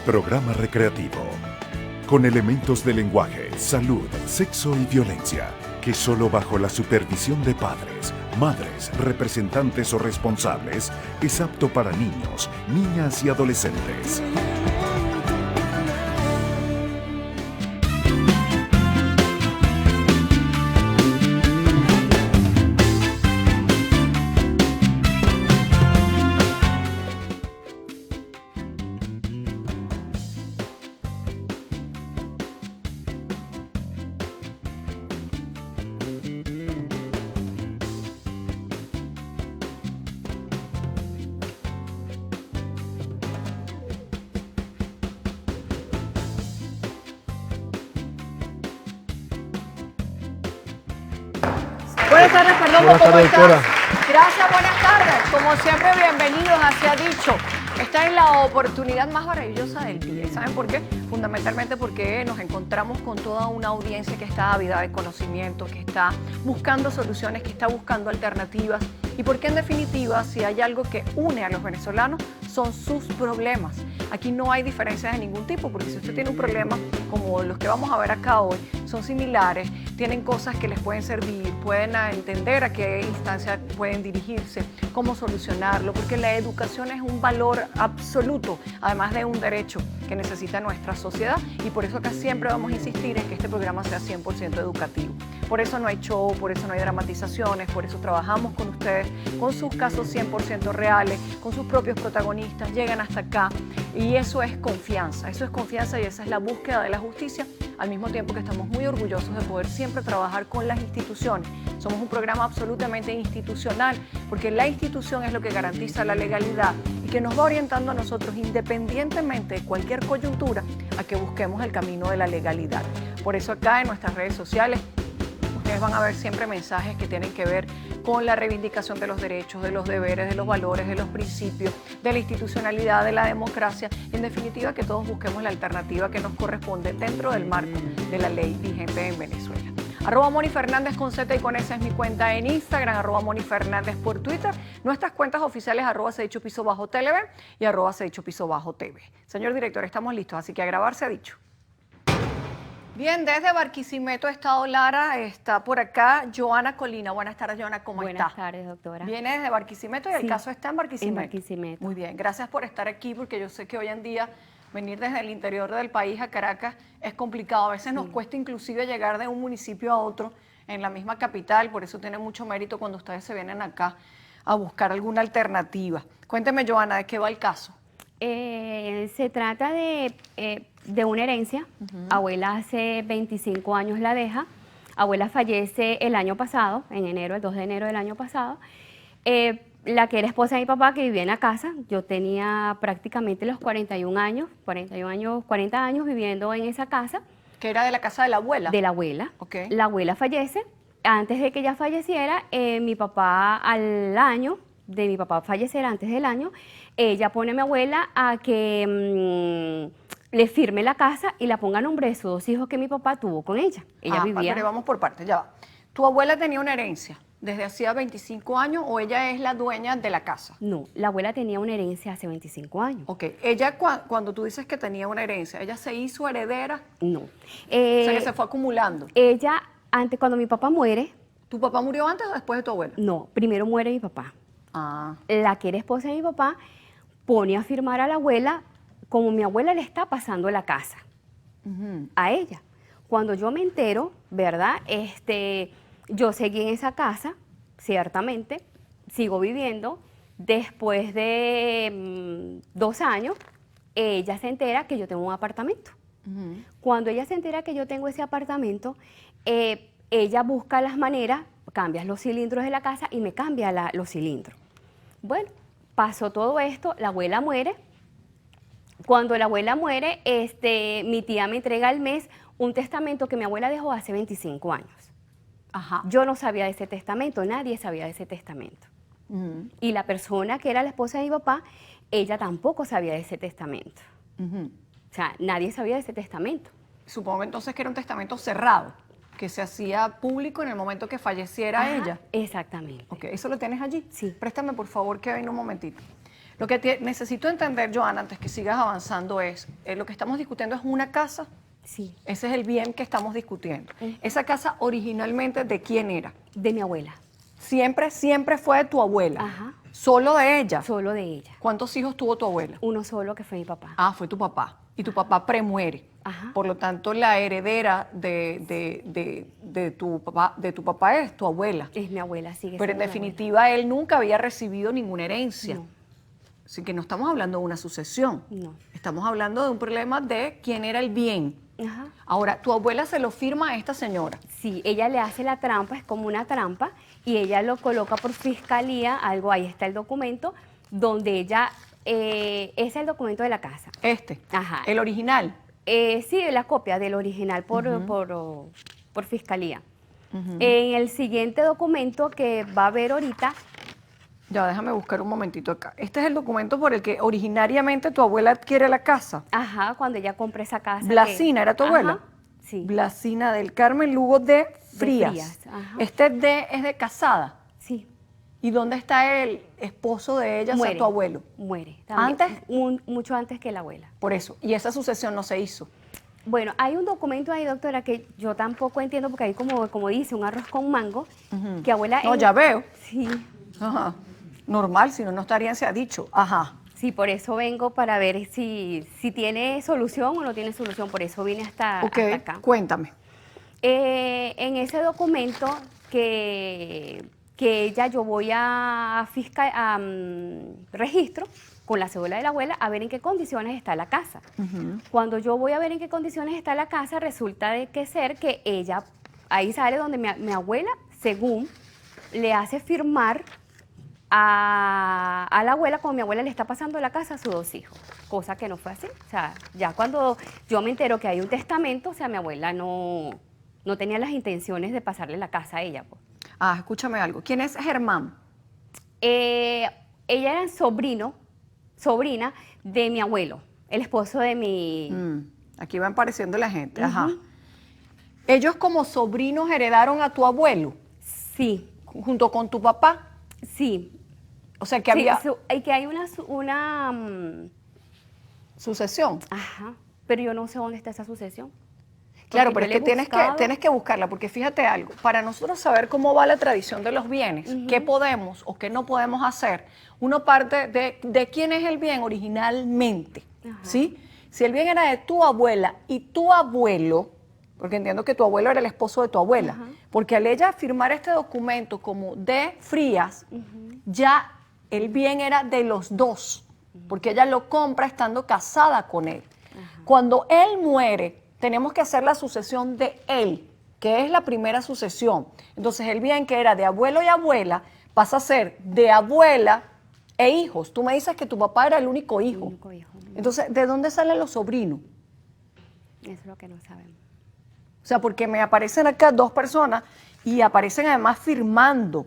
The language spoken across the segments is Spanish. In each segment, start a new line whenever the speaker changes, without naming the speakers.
Programa recreativo. Con elementos de lenguaje, salud, sexo y violencia, que solo bajo la supervisión de padres, madres, representantes o responsables es apto para niños, niñas y adolescentes.
Buenas tardes, Perdomo,
Buenas
¿cómo
tardes,
estás?
doctora.
Gracias, buenas tardes. Como siempre, bienvenidos a Se ha Dicho. Esta es la oportunidad más maravillosa del día. ¿Y saben por qué? Fundamentalmente porque nos encontramos con toda una audiencia que está ávida de conocimiento, que está buscando soluciones, que está buscando alternativas. Y porque en definitiva, si hay algo que une a los venezolanos, son sus problemas. Aquí no hay diferencias de ningún tipo, porque si usted tiene un problema como los que vamos a ver acá hoy, son similares, tienen cosas que les pueden servir, pueden entender a qué instancia pueden dirigirse, cómo solucionarlo, porque la educación es un valor absoluto, además de un derecho que necesita nuestra sociedad, y por eso acá siempre vamos a insistir en que este programa sea 100% educativo. Por eso no hay show, por eso no hay dramatizaciones, por eso trabajamos con ustedes, con sus casos 100% reales, con sus propios protagonistas, llegan hasta acá, y eso es confianza y esa es la búsqueda de la justicia, al mismo tiempo que estamos muy orgullosos de poder siempre trabajar con las instituciones. Somos un programa absolutamente institucional, porque la institución es lo que garantiza la legalidad y que nos va orientando a nosotros, independientemente de cualquier coyuntura, a que busquemos el camino de la legalidad. Por eso acá en nuestras redes sociales ustedes van a ver siempre mensajes que tienen que ver con la reivindicación de los derechos, de los deberes, de los valores, de los principios, de la institucionalidad, de la democracia. En definitiva, que todos busquemos la alternativa que nos corresponde dentro del marco de la ley vigente en Venezuela. @Moni Fernández con Z y con S es mi cuenta en Instagram, @Moni Fernández por Twitter. Nuestras cuentas oficiales @se_dicho_tv y @se_dicho_tv. Señor director, estamos listos, así que a grabar se ha dicho. Bien, desde Barquisimeto, Estado Lara, está por acá Joana Colina. Buenas tardes, Joana, ¿cómo está?
Buenas tardes, doctora.
Viene desde Barquisimeto y el
Sí,
caso está en Barquisimeto.
en Barquisimeto.
Muy bien, gracias por estar aquí, porque yo sé que hoy en día venir desde el interior del país a Caracas es complicado. A veces nos cuesta inclusive llegar de un municipio a otro en la misma capital, por eso tiene mucho mérito cuando ustedes se vienen acá a buscar alguna alternativa. Cuénteme, Joana, ¿de qué va el caso?
Se trata de una herencia. Abuela hace 25 años la deja. Abuela fallece el año pasado, en enero, el 2 de enero del año pasado. La que era esposa de mi papá, que vivía en la casa, yo tenía prácticamente los 40 años viviendo en esa casa.
Que era de la casa de la abuela.
De la abuela.
Ok.
La abuela fallece. Antes de que ella falleciera, mi papá al año, de mi papá fallecer antes del año, ella pone a mi abuela a que le firme la casa y la ponga a nombre de sus 2 hijos que mi papá tuvo con ella. Ella vivía...
Pero vamos por partes, ya va. ¿Tu abuela tenía una herencia desde hacía 25 años o ella es la dueña de la casa?
No, la abuela tenía una herencia hace 25 años.
Ok, ella cuando tú dices que tenía una herencia, ¿ella se hizo heredera?
No.
O sea, que se fue acumulando.
Ella, antes, cuando mi papá muere...
¿Tu papá murió antes o después de tu abuela?
No, primero muere mi papá.
Ah.
La que era esposa de mi papá pone a firmar a la abuela como mi abuela le está pasando la casa a ella. Cuando yo me entero, ¿verdad? Yo seguí en esa casa, ciertamente, sigo viviendo. Después de 2 años, ella se entera que yo tengo un apartamento. Cuando ella se entera que yo tengo ese apartamento, ella busca las maneras, cambia los cilindros de la casa y me cambia los cilindros. Bueno, pasó todo esto, la abuela muere. Cuando la abuela muere, mi tía me entrega al mes un testamento que mi abuela dejó hace 25 años.
Ajá.
Yo no sabía de ese testamento, nadie sabía de ese testamento. Y la persona que era la esposa de mi papá, ella tampoco sabía de ese testamento. O sea, nadie sabía de ese testamento.
Supongo entonces que era un testamento cerrado, que se hacía público en el momento que falleciera ella.
Exactamente.
Ok, ¿eso lo tienes allí?
Sí.
Préstame, por favor, Kevin, un momentito. Lo que necesito entender, Joana, antes que sigas avanzando es, lo que estamos discutiendo es una casa.
Sí,
Ese es el bien que estamos discutiendo. Esa casa originalmente, ¿de quién era?
de mi abuela,
Siempre, siempre fue de tu abuela.
Ajá.
Solo de ella.
solo de ella.
¿Cuántos hijos tuvo tu abuela?
Uno solo que fue mi papá.
Ah, fue tu papá. Y tu papá premuere.
Ajá.
Por lo tanto, la heredera de tu papá es tu abuela.
Es mi abuela, sigue
Pero en
siendo mi
definitiva, él nunca había recibido ninguna herencia.
No.
Así que no estamos hablando de una sucesión.
No.
Estamos hablando de un problema de quién era el bien.
abuela. Ajá.
Ahora, tu abuela se lo firma a esta señora.
Sí, ella le hace la trampa, es como una trampa, y ella lo coloca por fiscalía, algo, ahí está el documento, donde ella, ese es el documento de la casa.
Ajá. El original.
Sí, la copia del original por fiscalía. En el siguiente documento que va a ver ahorita,
Ya, déjame buscar un momentito acá. Este es el documento por el que originariamente tu abuela adquiere la casa.
ajá, cuando ella compra esa casa.
Blasina, ¿era tu abuela?
Ajá, sí.
Blasina del Carmen Lugo de Frías.
Frías, ajá.
Este es de casada.
Sí.
¿Y dónde está el esposo de ella, o sea, tu abuelo?
Muere.
¿Antes?
Mucho antes que la abuela.
Por eso. Y esa sucesión no se hizo.
Bueno, hay un documento ahí, doctora, que yo tampoco entiendo, porque hay como dice, un arroz con mango, que abuela...
No, ya veo.
Sí,
Ajá. Normal, si no, no estarían, se ha dicho. Ajá.
sí, por eso vengo para ver si tiene solución o no tiene solución, por eso vine hasta
Ok,
acá.
cuéntame.
En ese documento que ella, yo voy a registro con la cédula de la abuela a ver en qué condiciones está la casa. Cuando yo voy a ver en qué condiciones está la casa, resulta de que ser que ella, ahí sale donde mi abuela, según, le hace firmar a la abuela, como mi abuela le está pasando la casa a sus dos hijos, cosa que no fue así. O sea, ya cuando yo me entero que hay un testamento, o sea, mi abuela no tenía las intenciones de pasarle la casa a ella, pues.
Ah, escúchame algo. ¿Quién es Germán?
Ella era sobrina de mi abuelo, el esposo de mi...
Aquí va apareciendo la gente. Ajá. Ellos como sobrinos heredaron a tu abuelo
Sí,
junto con tu papá.
sí.
O sea que
Sí,
había
y que hay una
sucesión.
ajá, pero yo no sé dónde está esa sucesión.
Claro,
Porque
pero es
yo
que
le he buscado.
tienes que buscarla, porque fíjate algo, para nosotros saber cómo va la tradición de los bienes, qué podemos o qué no podemos hacer, uno parte de quién es el bien originalmente, ¿sí? Si el bien era de tu abuela y tu abuelo, porque entiendo que tu abuelo era el esposo de tu abuela, porque al ella firmar este documento como de Frías, ya el bien era de los dos, porque ella lo compra estando casada con él. Cuando él muere, tenemos que hacer la sucesión de él, que es la primera sucesión. Entonces el bien que era de abuelo y abuela pasa a ser de abuela e hijos. Tú me dices que tu papá era el único hijo.
único hijo.
Entonces, ¿de dónde salen los sobrinos?
Eso es lo que no sabemos.
O sea, porque me aparecen acá dos personas y aparecen además firmando.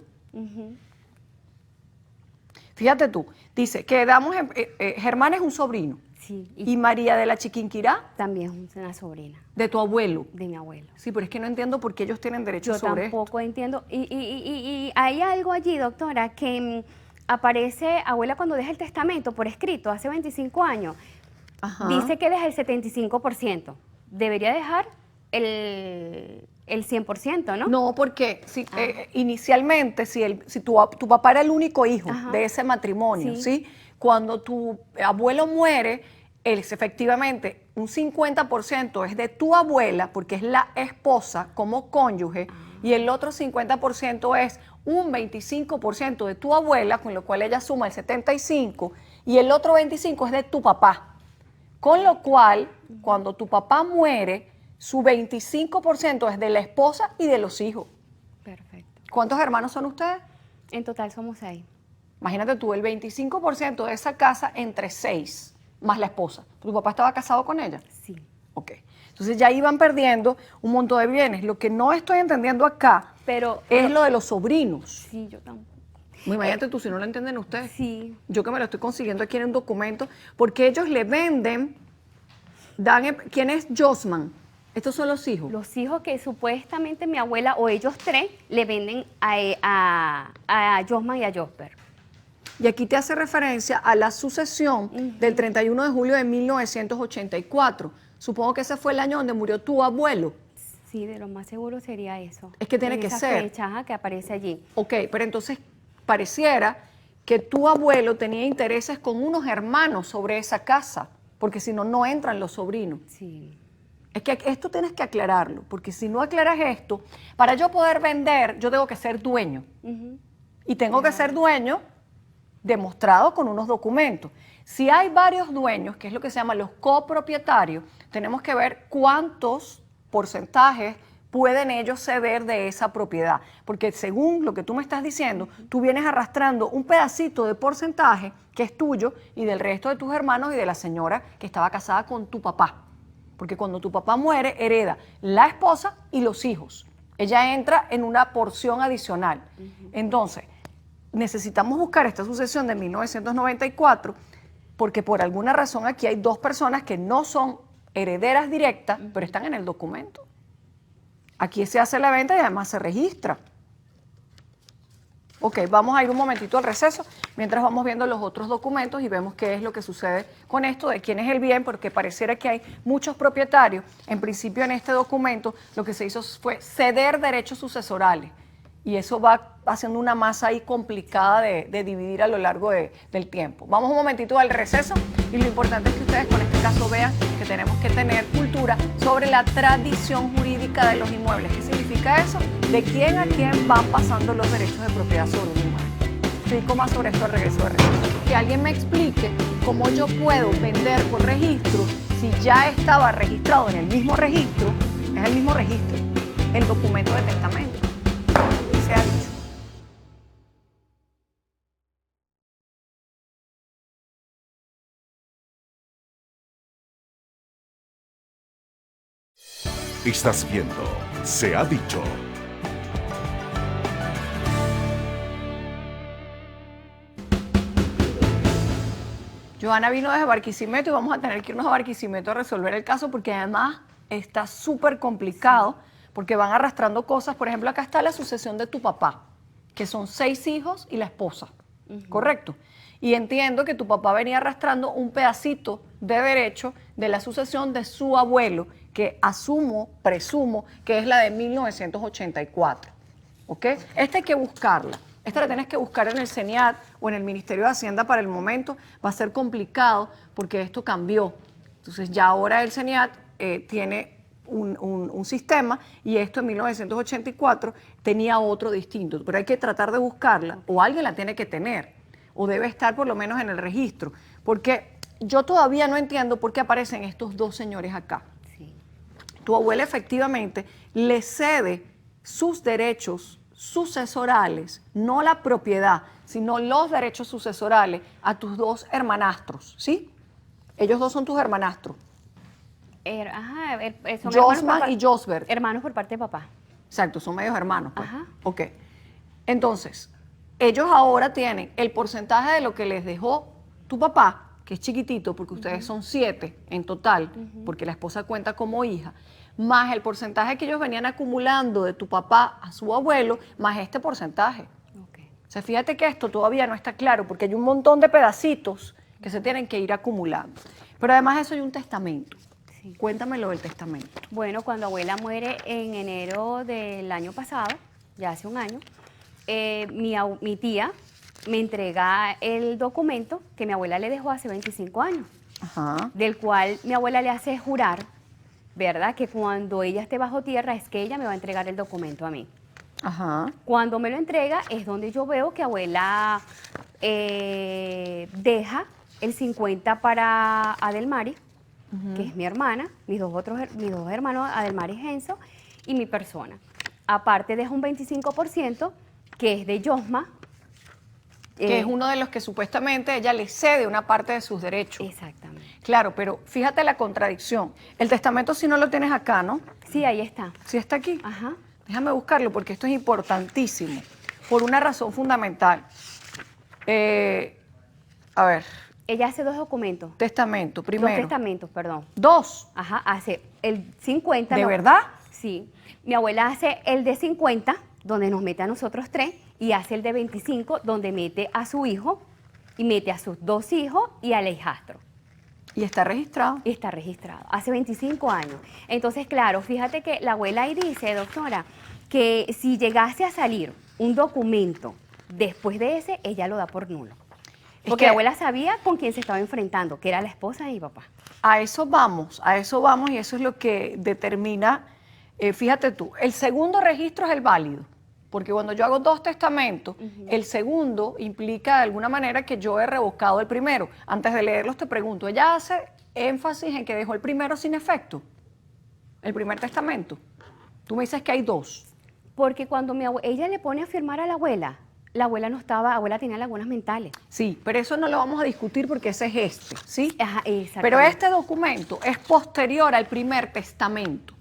Fíjate tú, dice que Germán es un sobrino.
Sí,
Y María de la Chiquinquirá,
también es una sobrina
de tu abuelo.
de mi abuelo.
Sí, pero es que no entiendo por qué ellos tienen derecho
Yo
sobre esto.
tampoco entiendo. Y hay algo allí, doctora, que aparece, abuela cuando deja el testamento por escrito, hace 25 años,
Ajá.
dice que deja el 75%. Debería dejar el 100%, ¿no?
No, porque inicialmente, si tu papá era el único hijo
Ajá.
de ese matrimonio,
Sí.
¿sí? Cuando tu abuelo muere, efectivamente un 50% es de tu abuela, porque es la esposa como cónyuge, y el otro 50% es un 25% de tu abuela, con lo cual ella suma el 75%, y el otro 25% es de tu papá. Con lo cual, cuando tu papá muere, su 25% es de la esposa y de los hijos.
Perfecto.
¿Cuántos hermanos son ustedes?
En total somos 6.
Imagínate tú, el 25% de esa casa entre 6, más la esposa. ¿Tu papá estaba casado con ella?
Sí.
Ok. Entonces ya iban perdiendo un montón de bienes. Lo que no estoy entendiendo acá
Pero
es lo de los sobrinos.
sí, yo tampoco.
Imagínate tú, si no lo entienden ustedes.
Sí.
Yo que me lo estoy consiguiendo aquí en un documento, porque ellos le venden, ¿quién es Josman? Estos son los hijos.
Los hijos que supuestamente mi abuela o ellos tres le venden a Josman y a Josper.
Y aquí te hace referencia a la sucesión del 31 de julio de 1984. Supongo que ese fue el año donde murió tu abuelo.
Sí, de lo más seguro sería eso.
Es que tiene
En
que
esa
ser.
fecha, ajá, que aparece allí.
Ok, pero entonces pareciera que tu abuelo tenía intereses con unos hermanos sobre esa casa, porque si no, no entran los sobrinos.
Sí.
Es que esto tienes que aclararlo, porque si no aclaras esto, para yo poder vender, yo tengo que ser dueño. Y tengo que ser dueño demostrado con unos documentos. Si hay varios dueños, que es lo que se llama los copropietarios, tenemos que ver cuántos porcentajes pueden ellos ceder de esa propiedad. Porque según lo que tú me estás diciendo, tú vienes arrastrando un pedacito de porcentaje que es tuyo y del resto de tus hermanos y de la señora que estaba casada con tu papá. Porque cuando tu papá muere, hereda la esposa y los hijos. Ella entra en una porción adicional. Entonces, necesitamos buscar esta sucesión de 1994 porque por alguna razón aquí hay dos personas que no son herederas directas, pero están en el documento. Aquí se hace la venta y además se registra. Ok, vamos a ir un momentito al receso mientras vamos viendo los otros documentos y vemos qué es lo que sucede con esto, de quién es el bien, porque pareciera que hay muchos propietarios. En principio, en este documento, lo que se hizo fue ceder derechos sucesorales. Y eso va haciendo una masa ahí complicada de dividir a lo largo del tiempo. Vamos un momentito al receso y lo importante es que ustedes con este caso vean que tenemos que tener cultura sobre la tradición jurídica de los inmuebles. ¿Qué significa eso? De quién a quién van pasando los derechos de propiedad sobre un inmueble. Explico más sobre esto al regreso de receso. Que alguien me explique cómo yo puedo vender por registro si ya estaba registrado en el mismo registro, es el mismo registro, el documento de testamento. Se ha dicho.
Estás viendo Se ha dicho.
Johanna vino desde Barquisimeto y vamos a tener que irnos a Barquisimeto a resolver el caso porque además está súper complicado porque van arrastrando cosas. Por ejemplo, acá está la sucesión de tu papá, que son 6 hijos y la esposa, ¿correcto? Y entiendo que tu papá venía arrastrando un pedacito de derecho de la sucesión de su abuelo, que presumo, que es la de 1984, ¿ok? Esta hay que buscarla. Esta la tienes que buscar en el CENIAT o en el Ministerio de Hacienda para el momento. Va a ser complicado porque esto cambió. Entonces ya ahora el CENIAT tiene un sistema y esto en 1984 tenía otro distinto. Pero hay que tratar de buscarla o alguien la tiene que tener o debe estar por lo menos en el registro. Porque yo todavía no entiendo por qué aparecen estos dos señores acá.
Sí.
Tu abuela efectivamente le cede sus derechos sucesorales, no la propiedad, sino los derechos sucesorales a tus dos hermanastros, ¿sí? Ellos dos son tus hermanastros.
Son
Josma y Josbert.
Hermanos por parte de papá.
Exacto, son medios hermanos. Pues.
Ajá.
Ok. Entonces, ellos ahora tienen el porcentaje de lo que les dejó tu papá, que es chiquitito, porque ustedes son 7 en total, porque la esposa cuenta como hija, más el porcentaje que ellos venían acumulando de tu papá a su abuelo, más este porcentaje.
Okay.
O sea, fíjate que esto todavía no está claro, porque hay un montón de pedacitos que se tienen que ir acumulando. Pero además de eso hay un testamento.
Sí.
Cuéntame lo del testamento.
Bueno, cuando abuela muere en enero del año pasado, ya hace un año, mi tía me entrega el documento que mi abuela le dejó hace 25 años,
Ajá.
del cual mi abuela le hace jurar, ¿verdad?, que cuando ella esté bajo tierra es que ella me va a entregar el documento a mí.
Ajá.
Cuando me lo entrega es donde yo veo que abuela deja el 50 para Adelmari, que es mi hermana, mis dos hermanos, Adelmari y Genso, y mi persona. Aparte deja un 25%, que es de Josma.
Que es uno de los que supuestamente ella le cede una parte de sus derechos.
Exactamente.
Claro, pero fíjate la contradicción. El testamento sí no lo tienes acá, ¿no?
Sí, ahí está.
Sí está aquí.
Ajá.
Déjame buscarlo porque esto es importantísimo, por una razón fundamental. A ver,
Ella hace 2 documentos.
testamento,
2
primero.
testamentos, perdón.
2.
Ajá, hace el 50.
¿De verdad?
Sí. Mi abuela hace el de 50, donde nos mete a nosotros 3, y hace el de 25, donde mete a su hijo y mete a sus 2 hijos y al hijastro.
Y está registrado.
Y está registrado, hace 25 años. Entonces, claro, fíjate que la abuela ahí dice, doctora, que si llegase a salir un documento después de ese, ella lo da por nulo. Porque la abuela sabía con quién se estaba enfrentando, que era la esposa de mi papá.
A eso vamos y eso es lo que determina, fíjate tú, el segundo registro es el válido, porque cuando yo hago 2 testamentos, el segundo implica de alguna manera que yo he revocado el primero. Antes de leerlos te pregunto, ¿ella hace énfasis en que dejó el primero sin efecto? El primer testamento. Tú me dices que hay 2.
Porque cuando ella le pone a firmar a la abuela no estaba, abuela tenía lagunas mentales.
Sí, pero eso no lo vamos a discutir porque ese es ¿sí?
Ajá, exactamente.
Pero este documento es posterior al primer testamento.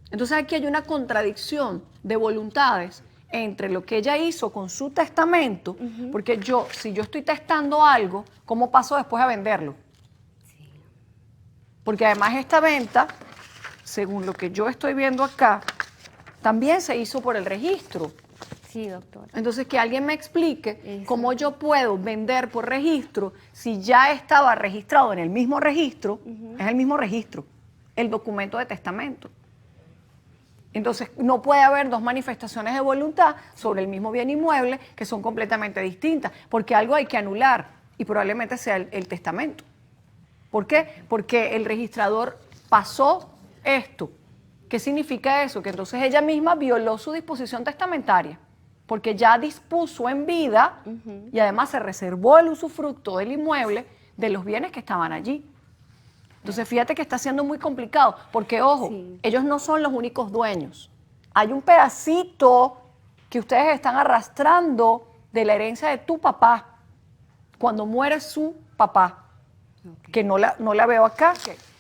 Entonces aquí hay una contradicción de voluntades entre lo que ella hizo con su testamento, porque si yo estoy testando algo, ¿cómo paso después a venderlo?
Sí.
Porque además esta venta, según lo que yo estoy viendo acá, también se hizo por el registro.
Sí, doctora.
Entonces, que alguien me explique
Eso.
cómo yo puedo vender por registro si ya estaba registrado en el mismo registro, es el mismo registro, el documento de testamento. Entonces, no puede haber 2 manifestaciones de voluntad sobre el mismo bien inmueble que son completamente distintas, porque algo hay que anular y probablemente sea el testamento. ¿Por qué? Porque el registrador pasó esto. ¿Qué significa eso? Que entonces ella misma violó su disposición testamentaria, porque ya dispuso en vida y además se reservó el usufructo del inmueble de los bienes que estaban allí. Entonces fíjate que está siendo muy complicado, porque ojo, ellos no son los únicos dueños. Hay un pedacito que ustedes están arrastrando de la herencia de tu papá, cuando muere su papá, que no la veo acá.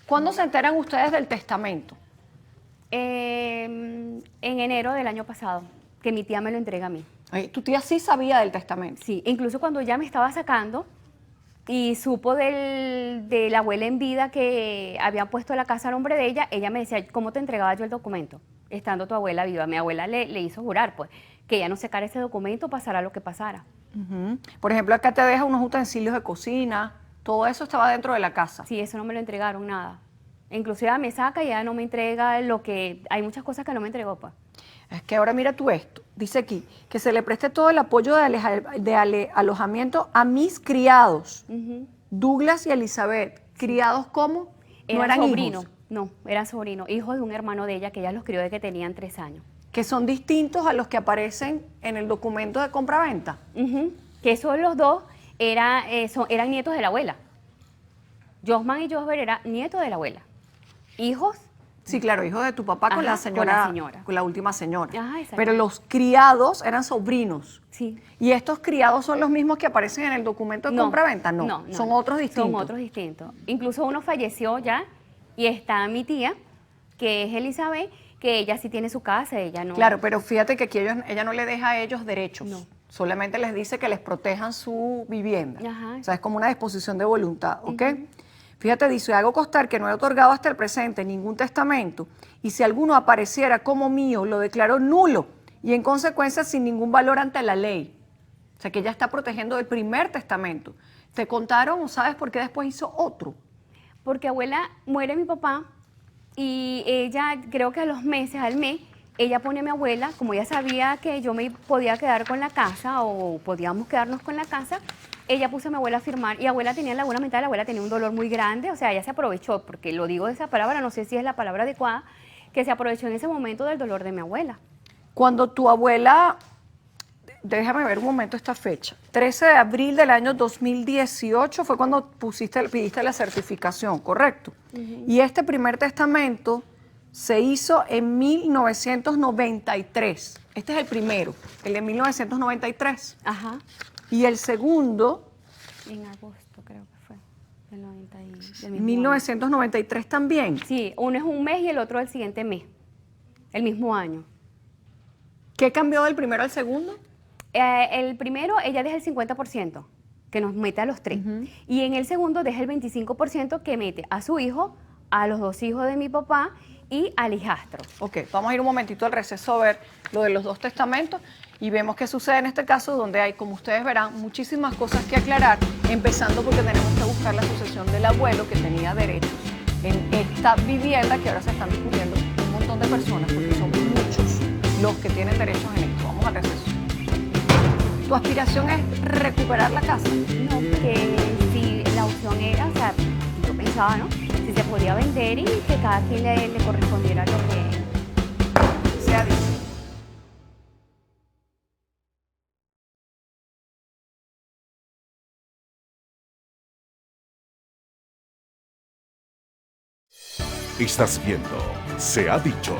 ¿Cuándo se enteran ustedes del testamento?
En enero del año pasado, que mi tía me lo entrega a mí.
Tu tía sí sabía del testamento.
Sí, incluso cuando ella me estaba sacando y supo de la abuela en vida que había puesto la casa a nombre de ella me decía, ¿cómo te entregaba yo el documento? Estando tu abuela viva. Mi abuela le hizo jurar, pues, que ella no sacara ese documento, pasara lo que pasara.
Por ejemplo, acá te deja unos utensilios de cocina, todo eso estaba dentro de la casa.
Sí, eso no me lo entregaron, nada. Inclusive ella me saca y ella no me entrega lo que... Hay muchas cosas que no me entregó, pues.
Es que ahora mira tú esto. Dice aquí, que se le preste todo el apoyo de alojamiento a mis criados, Douglas y Elizabeth. ¿Criados cómo? ¿No eran
sobrinos?
hijos?
No, eran sobrinos, hijos de un hermano de ella que ella los crió de que tenían 3 años.
Que son distintos a los que aparecen en el documento de compra-venta.
Que esos los 2 eran nietos de la abuela. Josman y Josber eran nietos de la abuela. Hijos.
Sí, claro, hijos de tu papá con
Ajá,
la señora,
con la señora.
con la última señora.
Ajá, exacto.
Pero los criados eran sobrinos.
Sí.
¿Y estos criados son los mismos que aparecen en el documento de compra-venta? No, son otros distintos.
Son otros distintos. Incluso uno falleció ya y está mi tía, que es Elizabeth, que ella sí tiene su casa, ella no.
Claro, pero fíjate que aquí ella no le deja a ellos derechos.
No.
Solamente les dice que les protejan su vivienda.
Ajá.
O sea, es como una disposición de voluntad, ¿ok? Fíjate, dice, hago constar que no he otorgado hasta el presente ningún testamento y si alguno apareciera como mío, lo declaro nulo y en consecuencia sin ningún valor ante la ley. O sea, que ella está protegiendo el primer testamento. ¿Te contaron o sabes por qué después hizo otro?
Porque abuela, muere mi papá y ella, creo que a los meses, al mes, ella pone a mi abuela, como ella sabía que yo me podía quedar con la casa o podíamos quedarnos con la casa, ella puso a mi abuela a firmar y abuela tenía laguna mental, la abuela tenía un dolor muy grande, o sea, ella se aprovechó, porque lo digo de esa palabra, no sé si es la palabra adecuada, que se aprovechó en ese momento del dolor de mi abuela.
Cuando tu abuela, déjame ver un momento esta fecha, 13 de abril del año 2018 fue cuando pidiste la certificación, ¿correcto? Y este primer testamento se hizo en 1993. Este es el primero, el de 1993.
Ajá.
Y el segundo,
En agosto creo que fue, del mismo
1993 también.
año. Sí, uno es un mes y el otro el siguiente mes, el mismo año.
¿Qué cambió del primero al segundo?
El primero, ella deja el 50%, que nos mete a los 3. Y en el segundo deja el 25% que mete a su hijo, a los 2 hijos de mi papá y al hijastro.
Ok, vamos a ir un momentito al receso a ver lo de los 2 testamentos y vemos qué sucede en este caso, donde hay, como ustedes verán, muchísimas cosas que aclarar, empezando porque tenemos que buscar la sucesión del abuelo que tenía derechos en esta vivienda que ahora se están discutiendo un montón de personas, porque son muchos los que tienen derechos en esto. Vamos al receso. ¿Tu aspiración es recuperar la casa?
No, que si la opción era, o sea, yo pensaba, ¿no? Si se podía vender y que cada quien le correspondiera lo que
Se ha dicho.
Estás viendo Se ha dicho.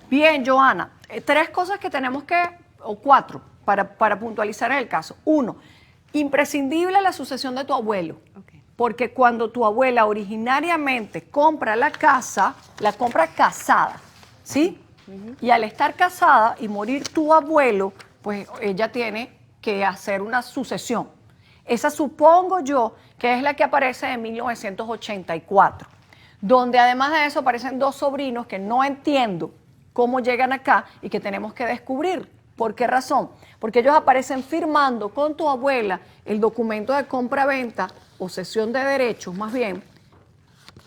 Bien, Joana, 3 cosas que tenemos que, o 4, para puntualizar en el caso. 1, imprescindible la sucesión de tu abuelo.
Okay.
Porque cuando tu abuela originariamente compra la casa, la compra casada, ¿sí? Y al estar casada y morir tu abuelo, pues ella tiene que hacer una sucesión. Esa supongo yo que es la que aparece en 1984, donde además de eso aparecen 2 sobrinos que no entiendo cómo llegan acá y que tenemos que descubrir. ¿Por qué razón? Porque ellos aparecen firmando con tu abuela el documento de compra-venta o cesión de derechos, más bien,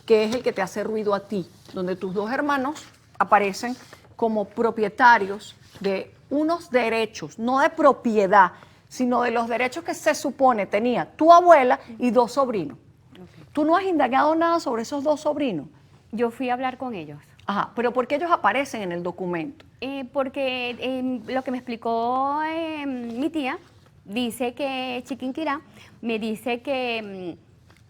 que es el que te hace ruido a ti, donde tus 2 hermanos aparecen como propietarios de unos derechos, no de propiedad, sino de los derechos que se supone tenía tu abuela y 2 sobrinos.
Okay.
¿Tú no has indagado nada sobre esos 2 sobrinos?
Yo fui a hablar con ellos.
Ajá, pero ¿por qué ellos aparecen en el documento?
Porque lo que me explicó mi tía, dice que Chiquinquirá, me dice que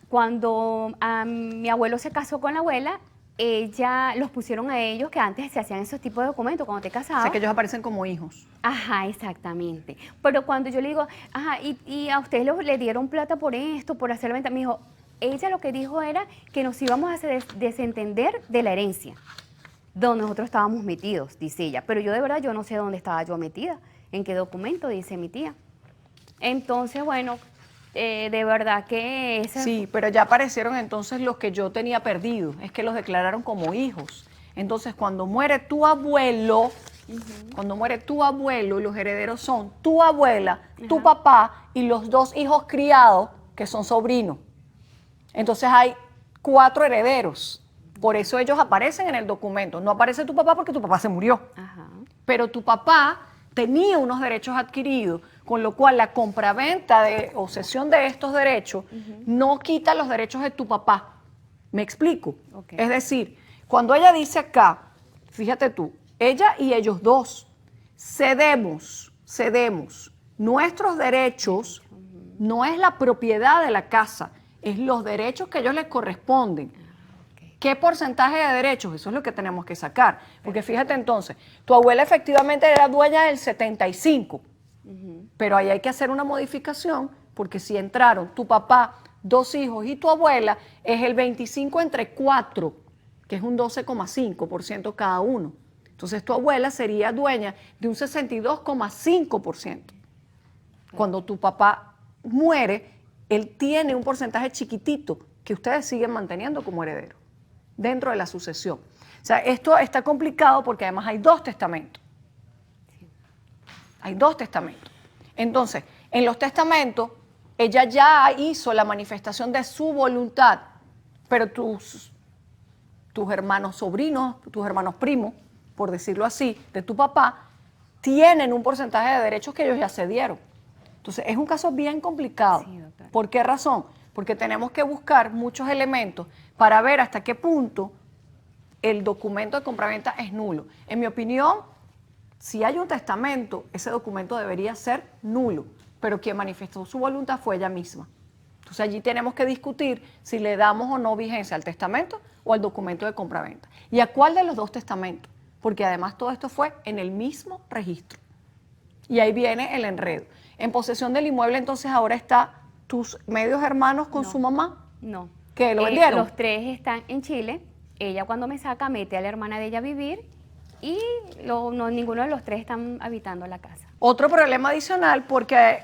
cuando mi abuelo se casó con la abuela, ella los pusieron a ellos, que antes se hacían esos tipos de documentos cuando te
O
casabas.
sea, que ellos aparecen como hijos.
Ajá, exactamente. Pero cuando yo le digo, ajá, y a ustedes le dieron plata por esto, por hacer la venta, me dijo, ella lo que dijo era que nos íbamos a desentender de la herencia, donde nosotros estábamos metidos, dice ella. Pero yo de verdad, yo no sé dónde estaba yo metida, en qué documento, dice mi tía. Entonces, bueno, de verdad que...
Sí, pero ya aparecieron entonces los que yo tenía perdidos, es que los declararon como hijos. Entonces, cuando muere tu abuelo, cuando muere tu abuelo, los herederos son tu abuela, tu papá y los 2 hijos criados, que son sobrinos. Entonces hay 4 herederos. Por eso ellos aparecen en el documento. No aparece tu papá porque tu papá se murió.
Ajá.
Pero tu papá tenía unos derechos adquiridos, con lo cual la compraventa o cesión de estos derechos no quita los derechos de tu papá. ¿Me explico?
Okay.
Es decir, cuando ella dice acá, fíjate tú, ella y ellos 2 cedemos nuestros derechos, no es la propiedad de la casa, es los derechos que a ellos les corresponden. ¿Qué porcentaje de derechos? Eso es lo que tenemos que sacar. Porque fíjate entonces, tu abuela efectivamente era dueña del 75%, pero ahí hay que hacer una modificación, porque si entraron tu papá, 2 hijos y tu abuela, es el 25 entre 4, que es un 12,5% cada uno. Entonces tu abuela sería dueña de un 62,5%. Cuando tu papá muere, él tiene un porcentaje chiquitito que ustedes siguen manteniendo como heredero dentro de la sucesión. O sea, esto está complicado porque además hay 2 testamentos. Hay 2 testamentos. Entonces, en los testamentos, ella ya hizo la manifestación de su voluntad, pero tus hermanos sobrinos, tus hermanos primos, por decirlo así, de tu papá, tienen un porcentaje de derechos que ellos ya cedieron. Entonces, es un caso bien complicado.
Sí, doctora.
¿Por qué razón? Porque tenemos que buscar muchos elementos para ver hasta qué punto el documento de compraventa es nulo. En mi opinión, si hay un testamento, ese documento debería ser nulo, pero quien manifestó su voluntad fue ella misma. Entonces allí tenemos que discutir si le damos o no vigencia al testamento o al documento de compraventa. ¿Y a cuál de los 2 testamentos? Porque además todo esto fue en el mismo registro. Y ahí viene el enredo. En posesión del inmueble, entonces ahora está tus medios hermanos con su mamá.
No.
¿Qué, lo vendieron?
Los 3 están en Chile. Ella cuando me saca mete a la hermana de ella a vivir y ninguno de los 3 están habitando la casa.
Otro problema adicional porque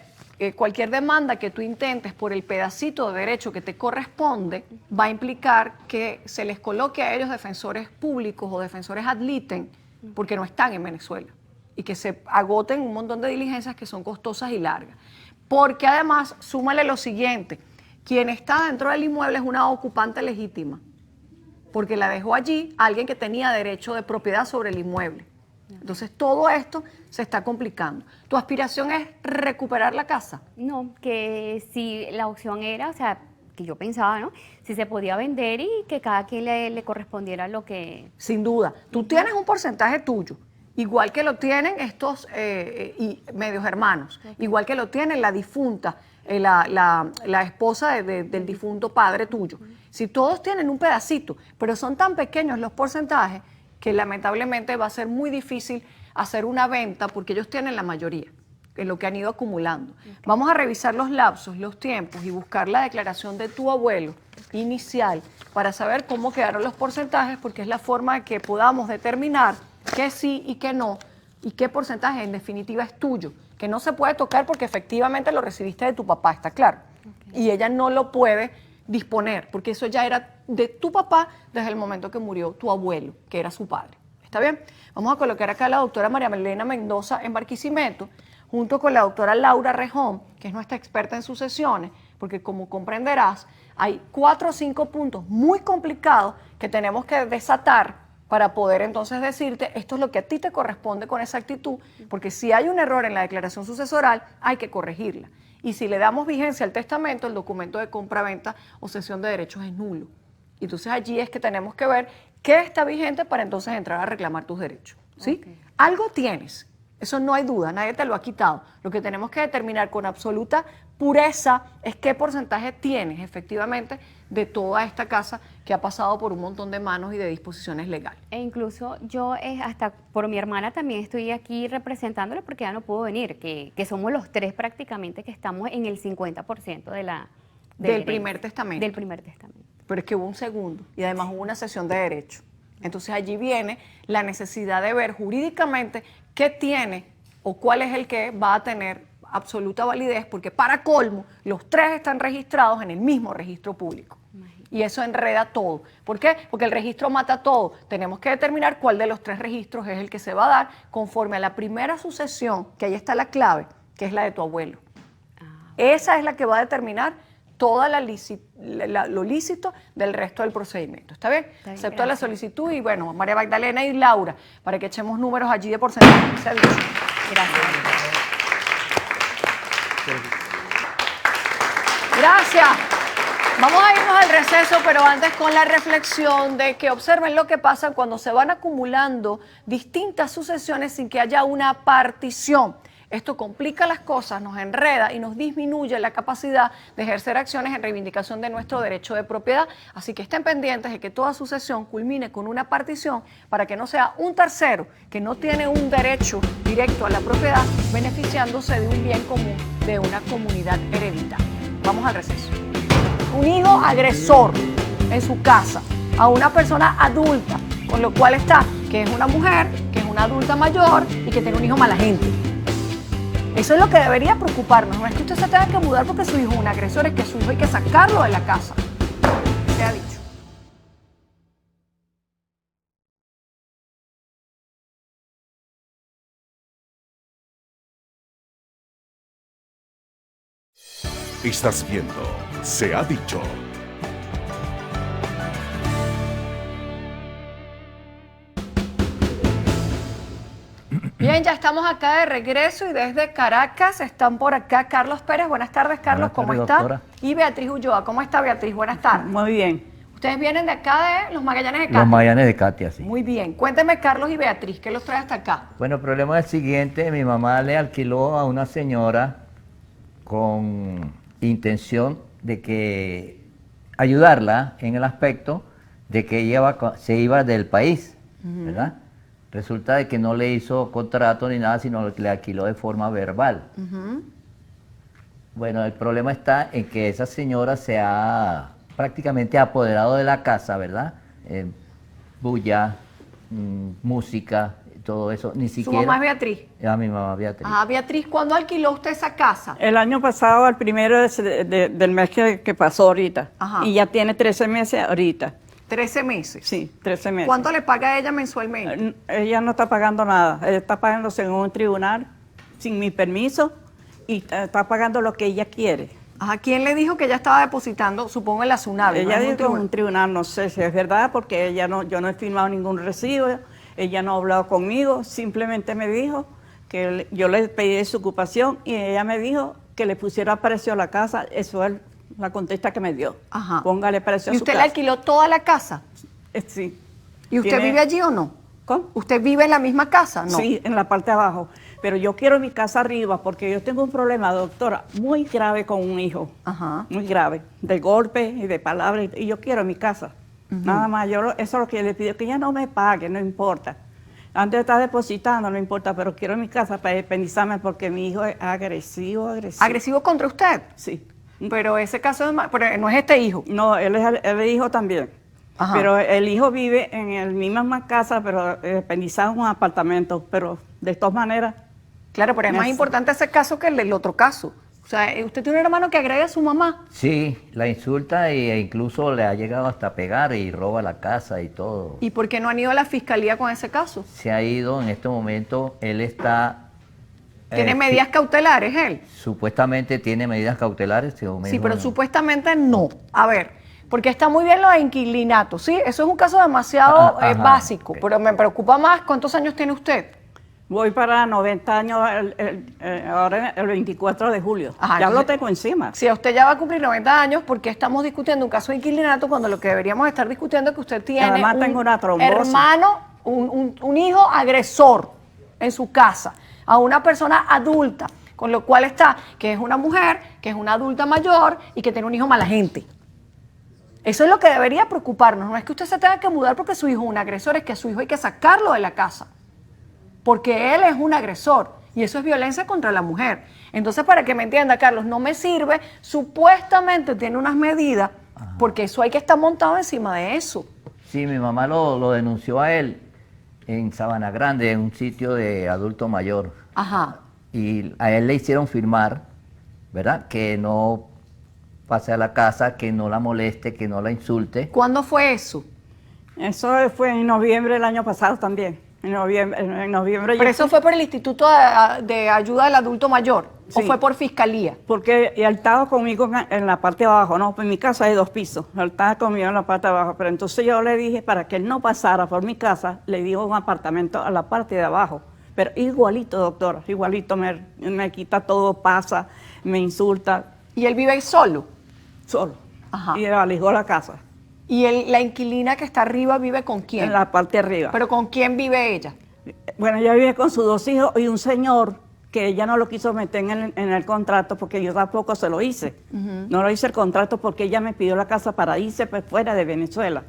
cualquier demanda que tú intentes por el pedacito de derecho que te corresponde va a implicar que se les coloque a ellos defensores públicos o defensores ad litem porque no están en Venezuela y que se agoten un montón de diligencias que son costosas y largas. Porque además, súmale lo siguiente, quien está dentro del inmueble es una ocupante legítima, porque la dejó allí alguien que tenía derecho de propiedad sobre el inmueble. Entonces todo esto se está complicando. ¿Tu aspiración es recuperar la casa?
No, que si la opción era, o sea, que yo pensaba, ¿no? Si se podía vender y que cada quien le correspondiera lo que...
Sin duda. Tú tienes un porcentaje tuyo, igual que lo tienen estos y medios hermanos, igual que lo tiene la difunta, la esposa del difunto padre tuyo. Si todos tienen un pedacito, pero son tan pequeños los porcentajes que lamentablemente va a ser muy difícil hacer una venta porque ellos tienen la mayoría en lo que han ido acumulando. Vamos a revisar los lapsos, los tiempos y buscar la declaración de tu abuelo inicial para saber cómo quedaron los porcentajes, porque es la forma de que podamos determinar qué sí y qué no y qué porcentaje en definitiva es tuyo, que no se puede tocar porque efectivamente lo recibiste de tu papá, está claro. Y ella no lo puede disponer, porque eso ya era de tu papá desde el momento que murió tu abuelo, que era su padre. ¿Está bien? Vamos a colocar acá a la doctora María Melena Mendoza en Barquisimeto, junto con la doctora Laura Rejón, que es nuestra experta en sucesiones, porque como comprenderás, hay 4 o 5 puntos muy complicados que tenemos que desatar para poder entonces decirte esto es lo que a ti te corresponde con exactitud, porque si hay un error en la declaración sucesoral, hay que corregirla. Y si le damos vigencia al testamento, el documento de compra-venta o cesión de derechos es nulo. Entonces allí es que tenemos que ver qué está vigente para entonces entrar a reclamar tus derechos. ¿Sí? Algo tienes, eso no hay duda, nadie te lo ha quitado. Lo que tenemos que determinar con absoluta pureza es qué porcentaje tienes efectivamente de toda esta casa que ha pasado por un montón de manos y de disposiciones legales.
E incluso yo hasta por mi hermana también estoy aquí representándola porque ya no pudo venir, que somos los 3 prácticamente que estamos en el 50%
del primer testamento.
Del primer testamento.
Pero es que hubo un segundo y además hubo una cesión de derecho. Entonces allí viene la necesidad de ver jurídicamente qué tiene o cuál es el que va a tener absoluta validez, porque para colmo, los 3 están registrados en el mismo registro público. Y eso enreda todo. ¿Por qué? Porque el registro mata todo. Tenemos que determinar cuál de los 3 registros es el que se va a dar conforme a la primera sucesión, que ahí está la clave, que es la de tu abuelo. Esa es la que va a determinar toda lo lícito del resto del procedimiento. ¿Está bien? Acepto la solicitud y bueno, María Magdalena y Laura, para que echemos números allí de porcentaje. Gracias. Gracias. Vamos a irnos al receso, pero antes con la reflexión de que observen lo que pasa cuando se van acumulando distintas sucesiones sin que haya una partición. Esto complica las cosas, nos enreda y nos disminuye la capacidad de ejercer acciones en reivindicación de nuestro derecho de propiedad. Así que estén pendientes de que toda sucesión culmine con una partición para que no sea un tercero que no tiene un derecho directo a la propiedad beneficiándose de un bien común de una comunidad hereditaria. Vamos al receso. Un hijo agresor en su casa a una persona adulta, con lo cual está que es una mujer, que es una adulta mayor y que tiene un hijo mala gente. Eso es lo que debería preocuparnos. No es que usted se tenga que mudar porque su hijo es un agresor, es que su hijo hay que sacarlo de la casa. Se ha dicho.
Estás viendo Se ha dicho.
Bien, ya estamos acá de regreso y desde Caracas están por acá Carlos Pérez. Buenas tardes, Carlos, ¿cómo está?
Doctora.
Y Beatriz Ulloa, ¿cómo está Beatriz? Buenas tardes.
Muy bien.
Ustedes vienen de acá de los Magallanes de Catia.
Los Magallanes de Catia, sí.
Muy bien. Cuénteme, Carlos y Beatriz, ¿qué los trae hasta acá?
Bueno, el problema es el siguiente. Mi mamá le alquiló a una señora con intención de que ayudarla en el aspecto de que ella se iba del país, ¿verdad? Resulta de que no le hizo contrato ni nada, sino que le alquiló de forma verbal. Bueno, el problema está en que esa señora se ha prácticamente apoderado de la casa, ¿verdad? Bulla, música, todo eso, ni
Su
siquiera...
mamá es Beatriz.
A mi mamá Beatriz.
Ajá, Beatriz, ¿cuándo alquiló usted esa casa?
El año pasado, al primero del mes que pasó ahorita.
Ajá.
Y ya tiene 13 meses ahorita.
13 meses.
Sí, 13 meses.
¿Cuánto le paga ella mensualmente?
Ella no está pagando nada. Ella está pagando según un tribunal, sin mi permiso, y está pagando lo que ella quiere.
Ajá, ¿quién le dijo que ella estaba depositando, supongo, en la SUNAVI?
Ella
¿no?
dijo
En
que en un tribunal, no sé si es verdad, porque yo no he firmado ningún recibo, ella no ha hablado conmigo, simplemente me dijo que yo le pedí su ocupación y ella me dijo que le pusiera precio a la casa. Eso es la contesta que me dio.
Ajá.
Póngale precio
¿Y
a su
usted le
casa.
alquiló toda la casa?
Sí.
¿Y usted
Tiene-
vive allí o no?
¿Cómo?
¿Usted vive en la misma casa? No.
Sí, en la parte de abajo. Pero yo quiero mi casa arriba porque yo tengo un problema, doctora, muy grave con un hijo.
Ajá.
Muy grave. De golpes y de palabras. Y yo quiero mi casa. Nada más. Eso es lo que yo le pido. Que ella no me pague, no importa. Antes de estar depositando, no importa. Pero quiero mi casa para independizarme porque mi hijo es agresivo.
¿Agresivo contra usted?
Sí.
Pero ese caso pero no es este hijo.
No, él es hijo también.
Ajá.
Pero el hijo vive en la misma casa, pero independizado en un apartamento. Pero de todas maneras...
Claro, pero es más
Eso.
importante ese caso que el del otro caso. O sea, usted tiene un hermano que agrega a su mamá.
Sí, la insulta e incluso le ha llegado hasta a pegar y roba la casa y todo.
¿Y por qué no han ido a la fiscalía con ese caso?
Se ha ido en este momento, él está...
¿Tiene medidas cautelares él?
Supuestamente tiene medidas cautelares. según
Sí,
mismo-
pero supuestamente no. A ver, porque está muy bien lo de inquilinato, ¿sí? Eso es un caso demasiado
Ajá, ajá,
básico,
ok.
pero me preocupa más. ¿Cuántos años tiene usted?
Voy para 90 años ahora el 24 de julio.
Ajá,
Ya lo
entonces,
tengo encima.
Si usted ya va a cumplir 90 años, ¿por qué estamos discutiendo un caso de inquilinato cuando lo que deberíamos estar discutiendo es que usted tiene
Además, tengo una trombosis.
hermano, un hijo agresor en su casa, a una persona adulta, con lo cual está, que es una mujer, que es una adulta mayor y que tiene un hijo mala gente? Eso es lo que debería preocuparnos. No es que usted se tenga que mudar porque su hijo es un agresor, es que a su hijo hay que sacarlo de la casa. Porque él es un agresor y eso es violencia contra la mujer. Entonces, para que me entienda, Carlos, no me sirve, supuestamente tiene unas medidas, porque eso hay que estar montado encima de eso.
Sí, mi mamá lo denunció a él en Sabana Grande, en un sitio de adulto mayor.
Ajá.
Y a él le hicieron firmar, ¿verdad? Que no pase a la casa, que no la moleste, que no la insulte.
¿Cuándo fue eso?
Eso fue en noviembre del año pasado también. En noviembre
¿Pero
yo
eso
fui-
fue por el Instituto de Ayuda al Adulto Mayor o
Sí.
fue por fiscalía?
Porque él estaba conmigo en la parte de abajo, ¿no? Pues mi casa hay 2 pisos. Él estaba conmigo en la parte de abajo. Pero entonces yo le dije, para que él no pasara por mi casa, le di un apartamento a la parte de abajo. Pero igualito, doctor, igualito. Me quita todo, pasa, me insulta,
¿Y él vive ahí solo?
solo.
Ajá.
Y alejó la casa,
¿Y la inquilina que está arriba vive con quién?
en la parte de arriba.
¿Pero con quién vive ella?
Bueno, ella vive con sus 2 hijos y un señor que ella no lo quiso meter en el contrato porque yo tampoco se lo hice. No lo hice el contrato porque ella me pidió la casa para irse pues, fuera de Venezuela.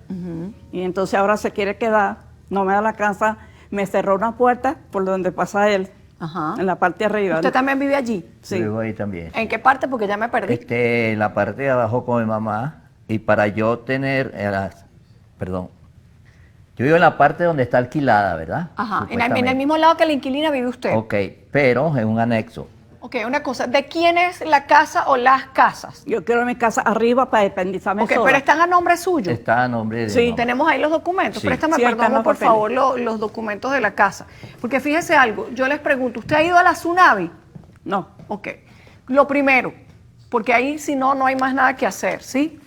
Y entonces ahora se quiere quedar, no me da la casa, me cerró una puerta por donde pasa él,
Ajá.
en la parte de arriba.
¿Usted también vive allí?
Sí.
Yo vivo ahí también.
¿En qué parte? Porque ya me perdí.
En la parte de abajo con mi mamá, y para yo tener, perdón, yo vivo en la parte donde está alquilada, ¿verdad?
Ajá. En el
Supuestamente.
mismo lado que la inquilina vive usted.
Ok, pero en un anexo.
Ok, una cosa. ¿De quién es la casa o las casas?
Yo quiero mi casa arriba para independizarme
Ok,
sola.
pero están a nombre suyo.
Está a nombre de
Sí.
mi mamá.
Tenemos ahí los documentos.
Sí.
Préstame,
Sí, ahí están
perdón,
los
por
papeles.
favor, los documentos de la casa. Porque fíjese algo, yo les pregunto, ¿usted ha ido a la SUNAVI?
No,
Ok. Lo primero, porque ahí si no, no hay más nada que hacer, ¿sí?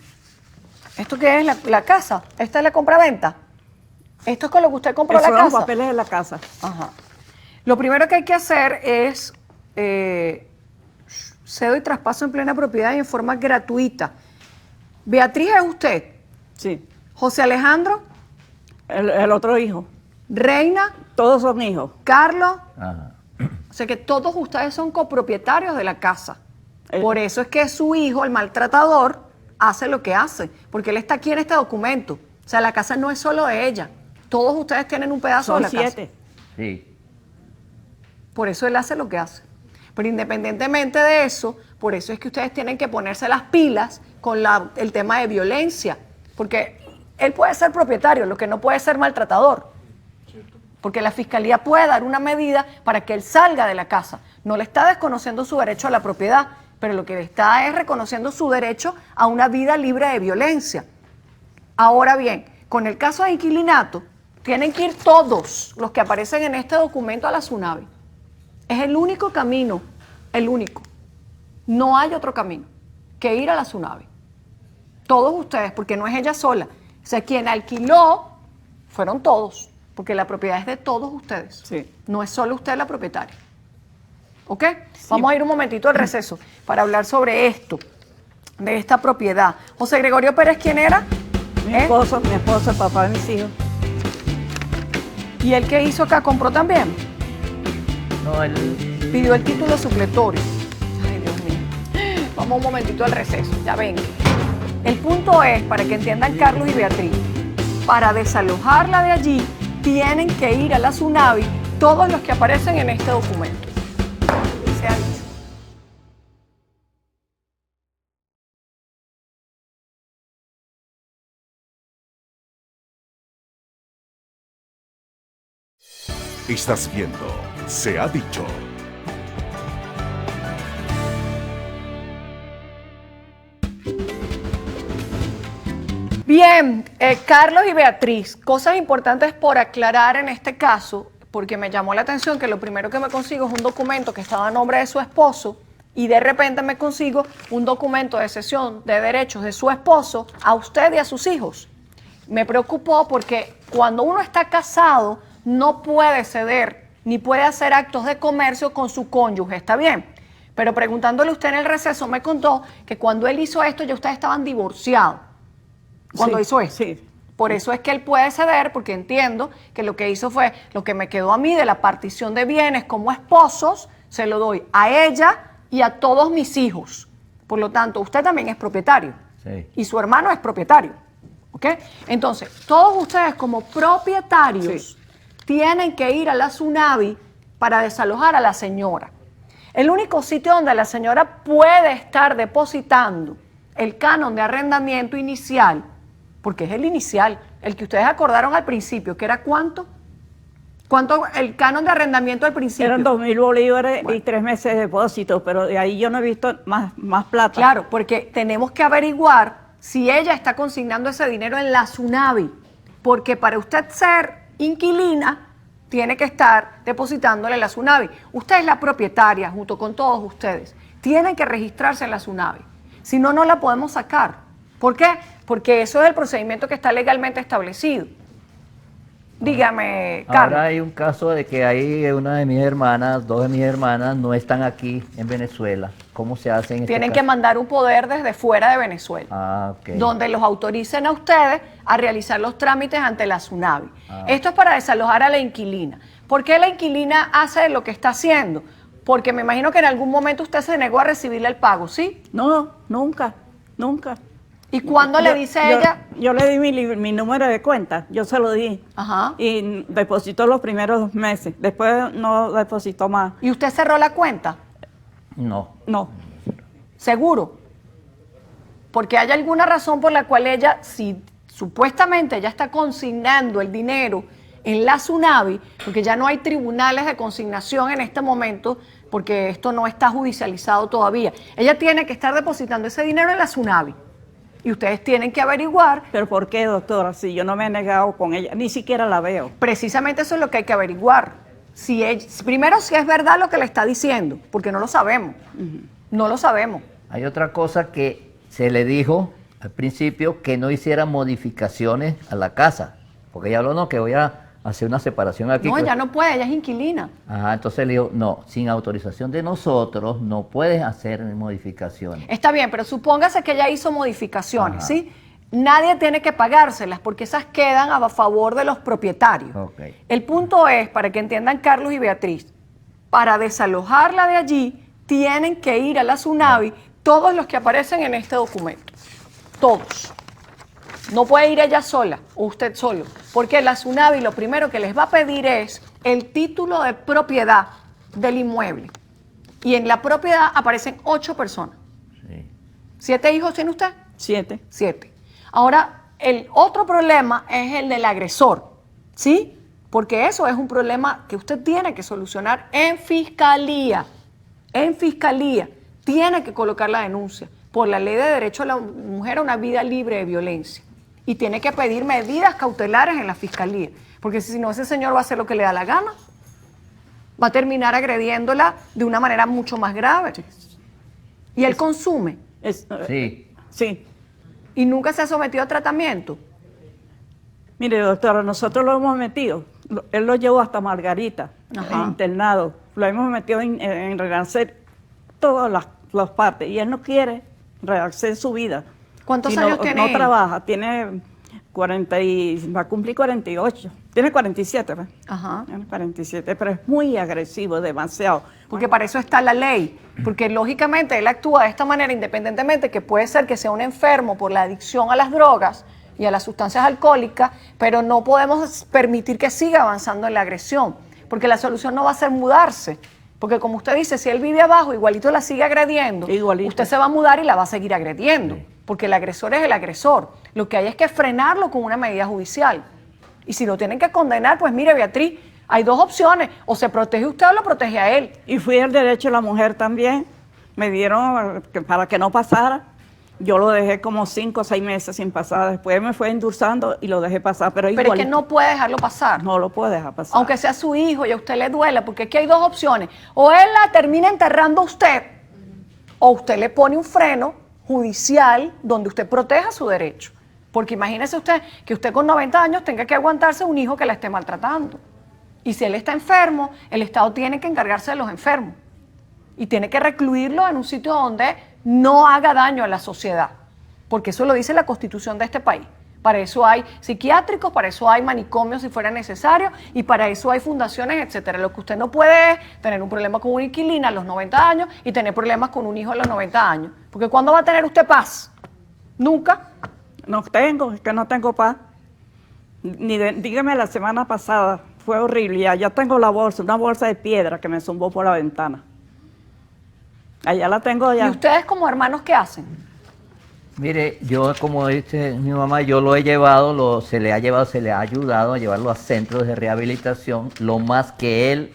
¿Esto qué es? La casa. ¿Esta es la compraventa? ¿Esto es con lo que usted compró
esos
la
son los
casa?
papeles de la casa.
Ajá. Lo primero que hay que hacer es cedo y traspaso en plena propiedad y en forma gratuita. Beatriz es usted.
Sí.
José Alejandro,
El otro hijo.
Reina,
Todos son hijos.
Carlos.
Ajá.
O sea que todos ustedes son copropietarios de la casa.
Eh.
Por eso es que su hijo, el maltratador, hace lo que hace. Porque él está aquí en este documento. O sea, la casa no es solo de ella. Todos ustedes tienen un pedazo de
Son
la
7.
casa.
Sí.
Por eso él hace lo que hace. Pero independientemente de eso, por eso es que ustedes tienen que ponerse las pilas con el tema de violencia. Porque él puede ser propietario, lo que no puede ser maltratador. porque la fiscalía puede dar una medida para que él salga de la casa. No le está desconociendo su derecho a la propiedad, pero lo que le está es reconociendo su derecho a una vida libre de violencia. Ahora bien, con el caso de inquilinato, tienen que ir todos los que aparecen en este documento a la SUNAVI. Es el único camino, el único. No hay otro camino que ir a la SUNAVI. Todos ustedes, porque no es ella sola. O sea, quien alquiló fueron todos, porque la propiedad es de todos ustedes.
Sí.
No es solo usted la propietaria. ¿Ok? Sí. Vamos a ir un momentito al receso para hablar sobre esto, de esta propiedad. José Gregorio Pérez, ¿quién era?
Mi esposo, el papá de mis hijos.
¿Y él qué hizo acá? ¿Compró también?
No, él
Pidió el título supletorio. Ay, Dios mío. Vamos un momentito al receso, ya vengo. El punto es, para que entiendan Carlos y Beatriz, para desalojarla de allí, tienen que ir a la SUNAVI todos los que aparecen en este documento. Se ha dicho.
Estás viendo Se ha dicho.
Bien, Carlos y Beatriz, cosas importantes por aclarar en este caso, porque me llamó la atención que lo primero que me consigo es un documento que estaba a nombre de su esposo y de repente me consigo un documento de cesión de derechos de su esposo a usted y a sus hijos. Me preocupó porque cuando uno está casado no puede ceder ni puede hacer actos de comercio con su cónyuge, ¿está bien? Pero preguntándole a usted en el receso me contó que cuando él hizo esto ya ustedes estaban divorciados. Cuando
Sí,
hizo esto.
sí.
Por eso es que él puede ceder, porque entiendo que lo que hizo fue lo que me quedó a mí de la partición de bienes como esposos, se lo doy a ella y a todos mis hijos. Por lo tanto, usted también es propietario.
Sí.
Y su hermano es propietario. ¿Ok? Entonces, todos ustedes como propietarios tienen que ir a la SUNAVI para desalojar a la señora. El único sitio donde la señora puede estar depositando el canon de arrendamiento inicial, porque es el inicial, el que ustedes acordaron al principio, que era ¿cuánto? ¿Cuánto el canon de arrendamiento al principio?
Eran 2.000 bolívares
Bueno.
y 3 meses de depósito, pero de ahí yo no he visto más plata.
Claro, porque tenemos que averiguar si ella está consignando ese dinero en la SUNAVI, porque para usted ser inquilina, tiene que estar depositándole en la SUNAVI. Usted es la propietaria, junto con todos ustedes. Tienen que registrarse en la SUNAVI. Si no, no la podemos sacar. ¿Por qué? Porque eso es el procedimiento que está legalmente establecido. Dígame, Carlos.
Ahora hay un caso de que hay una de mis hermanas, dos de mis hermanas no están aquí en Venezuela. ¿Cómo se hace en este
Tienen
caso?
que mandar un poder desde fuera de Venezuela.
Ah, ok.
Donde los autoricen a ustedes a realizar los trámites ante la SUNAVI. Esto es para desalojar a la inquilina. ¿Por qué la inquilina hace lo que está haciendo? Porque me imagino que en algún momento usted se negó a recibirle el pago, ¿sí?
No, nunca.
¿Y cuándo le dice a ella?
Yo le di mi número de cuenta, yo se lo di.
Ajá.
Y depositó los primeros 2 meses, después no depositó más.
¿Y usted cerró la cuenta?
No.
No,
¿Seguro? Porque hay alguna razón por la cual ella, si supuestamente ella está consignando el dinero en la SUNAVI, porque ya no hay tribunales de consignación en este momento, porque esto no está judicializado todavía. Ella tiene que estar depositando ese dinero en la SUNAVI. Y ustedes tienen que averiguar,
pero ¿por qué, doctora? Si yo no me he negado con ella, ni siquiera la veo.
precisamente eso es lo que hay que averiguar. Primero, si es verdad lo que le está diciendo, porque no lo sabemos. No lo sabemos.
Hay otra cosa que se le dijo al principio, que no hiciera modificaciones a la casa. Porque ella habló, no, que voy a hacer una separación aquí.
No,
pues.
ella no puede, ella es inquilina.
Ajá, entonces le dijo, no, sin autorización de nosotros no puedes hacer modificaciones.
Está bien, pero supóngase que ella hizo modificaciones,
Ajá.
¿sí? Nadie tiene que pagárselas porque esas quedan a favor de los propietarios.
Ok.
El punto es, para que entiendan Carlos y Beatriz, para desalojarla de allí, tienen que ir a la SUNAVI todos los que aparecen en este documento. Todos. No puede ir ella sola o usted solo, porque la SUNAVI lo primero que les va a pedir es el título de propiedad del inmueble. Y en la propiedad aparecen 8 personas.
Sí.
¿7 hijos tiene usted?
7.
7. Ahora, el otro problema es el del agresor, ¿sí? porque eso es un problema que usted tiene que solucionar en fiscalía. En fiscalía tiene que colocar la denuncia por la ley de derecho a la mujer a una vida libre de violencia y tiene que pedir medidas cautelares en la fiscalía, porque si no, ese señor va a hacer lo que le da la gana, va a terminar agrediéndola de una manera mucho más grave. Y él consume
Sí.
Sí.
y nunca se ha sometido a tratamiento.
Mire, doctora, nosotros lo hemos metido. Él lo llevó hasta Margarita,
Ajá.
internado. Lo hemos metido en rehacer todas las partes. Y él no quiere rehacer su vida.
¿Cuántos
Y
años tiene
No
él?
trabaja, tiene 40 va a cumplir 48. Tiene 47, ¿ves?
Ajá.
Tiene 47, pero es muy agresivo, demasiado.
Porque para eso está la ley, porque lógicamente él actúa de esta manera independientemente que puede ser que sea un enfermo por la adicción a las drogas y a las sustancias alcohólicas, pero no podemos permitir que siga avanzando en la agresión, porque la solución no va a ser mudarse, porque como usted dice, si él vive abajo, igualito la sigue agrediendo,
Igualito.
usted se va a mudar y la va a seguir agrediendo, porque el agresor es el agresor. Lo que hay es que frenarlo con una medida judicial. Y si lo tienen que condenar, pues mire, Beatriz, hay dos opciones, o se protege usted o lo protege a él.
Y fui al derecho de la mujer también. Me dieron para que no pasara. Yo lo dejé como 5 o 6 meses sin pasar. Después me fue endulzando y lo dejé pasar. Pero
Pero es que
igualito,
no puede dejarlo pasar,
no lo puedo dejar pasar.
aunque sea su hijo y a usted le duela, porque aquí hay dos opciones. O él la termina enterrando a usted, o usted le pone un freno judicial donde usted proteja su derecho. Porque imagínese usted que usted con 90 años tenga que aguantarse un hijo que la esté maltratando. Y si él está enfermo, el Estado tiene que encargarse de los enfermos. Y tiene que recluirlo en un sitio donde no haga daño a la sociedad. Porque eso lo dice la Constitución de este país. Para eso hay psiquiátricos, para eso hay manicomios si fuera necesario, y para eso hay fundaciones, etcétera. Lo que usted no puede es tener un problema con una inquilina a los 90 años y tener problemas con un hijo a los 90 años. Porque ¿cuándo va a tener usted paz? Nunca.
No tengo, es que no tengo paz. Dígame, la semana pasada fue horrible. Y allá tengo la bolsa, una bolsa de piedra que me zumbó por la ventana. Allá la tengo ya.
¿Y ustedes como hermanos qué hacen?
Mire, yo como dice mi mamá, yo lo he llevado, se le ha ayudado a llevarlo a centros de rehabilitación. Lo más que él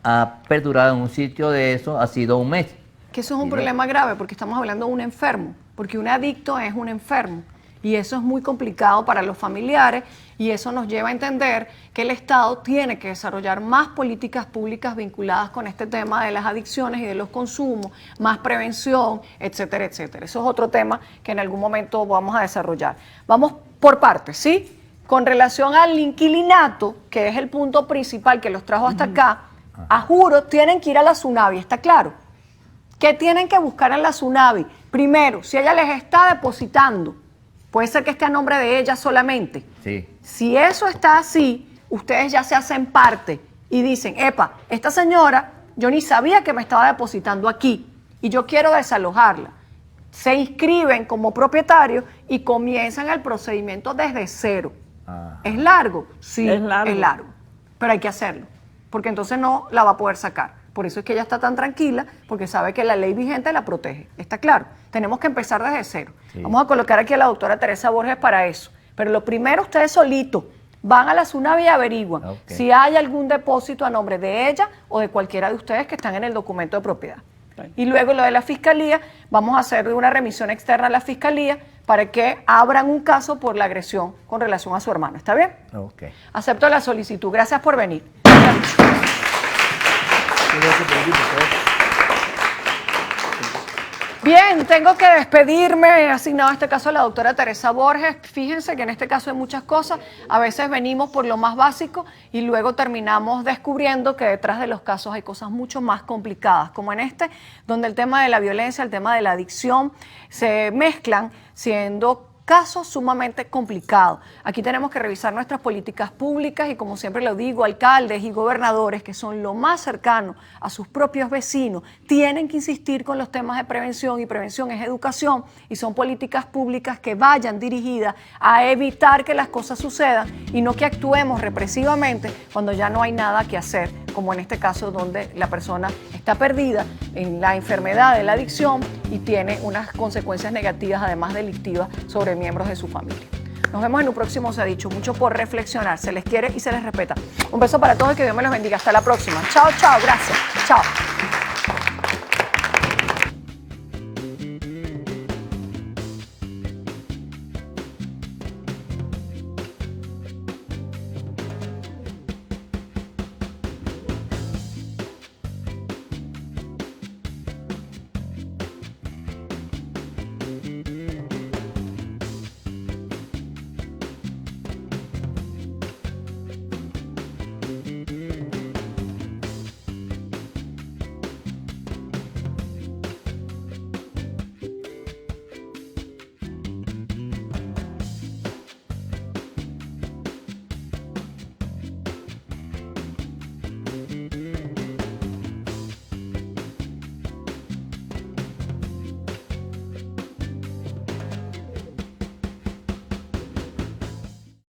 ha perdurado en un sitio de eso ha sido un mes.
Que eso es un
Mire.
problema grave porque estamos hablando de un enfermo, porque un adicto es un enfermo. Y eso es muy complicado para los familiares y eso nos lleva a entender que el Estado tiene que desarrollar más políticas públicas vinculadas con este tema de las adicciones y de los consumos, más prevención, etcétera, etcétera. Eso es otro tema que en algún momento vamos a desarrollar. Vamos por partes, ¿sí? Con relación al inquilinato, que es el punto principal que los trajo hasta acá, a juro tienen que ir a la Sunavi, ¿está claro? ¿Qué tienen que buscar en la Sunavi? Primero, si ella les está depositando, puede ser que esté a nombre de ella solamente.
Sí.
Si eso está así, ustedes ya se hacen parte y dicen, epa, esta señora, yo ni sabía que me estaba depositando aquí y yo quiero desalojarla. Se inscriben como propietarios y comienzan el procedimiento desde cero.
Ajá.
¿Es largo? Sí,
Es largo.
pero hay que hacerlo, porque entonces no la va a poder sacar. Por eso es que ella está tan tranquila, porque sabe que la ley vigente la protege. ¿Está claro? Tenemos que empezar desde cero.
Sí.
Vamos a colocar aquí a la doctora Teresa Borges para eso. Pero lo primero, ustedes solitos van a la Sunavi y averiguan
Ok.
si hay algún depósito a nombre de ella o de cualquiera de ustedes que están en el documento de propiedad.
Right.
Y luego lo de la fiscalía, vamos a hacer una remisión externa a la fiscalía para que abran un caso por la agresión con relación a su hermano. ¿Está bien?
Ok.
Acepto la solicitud. Gracias por venir. Bien, tengo que despedirme. He asignado este caso a la doctora Teresa Borges. Fíjense que en este caso hay muchas cosas. A veces venimos por lo más básico y luego terminamos descubriendo que detrás de los casos hay cosas mucho más complicadas, como en este, donde el tema de la violencia, el tema de la adicción se mezclan siendo casos sumamente complicados. Aquí tenemos que revisar nuestras políticas públicas y, como siempre lo digo, alcaldes y gobernadores que son lo más cercanos a sus propios vecinos tienen que insistir con los temas de prevención, y prevención es educación y son políticas públicas que vayan dirigidas a evitar que las cosas sucedan y no que actuemos represivamente cuando ya no hay nada que hacer, como en este caso donde la persona está perdida en la enfermedad de la adicción y tiene unas consecuencias negativas, además delictivas, sobre miembros de su familia. Nos vemos en un próximo Se ha dicho. Mucho por reflexionar. Se les quiere y se les respeta. Un beso para todos y que Dios me los bendiga. Hasta la próxima. Chao, chao. Gracias. Chao.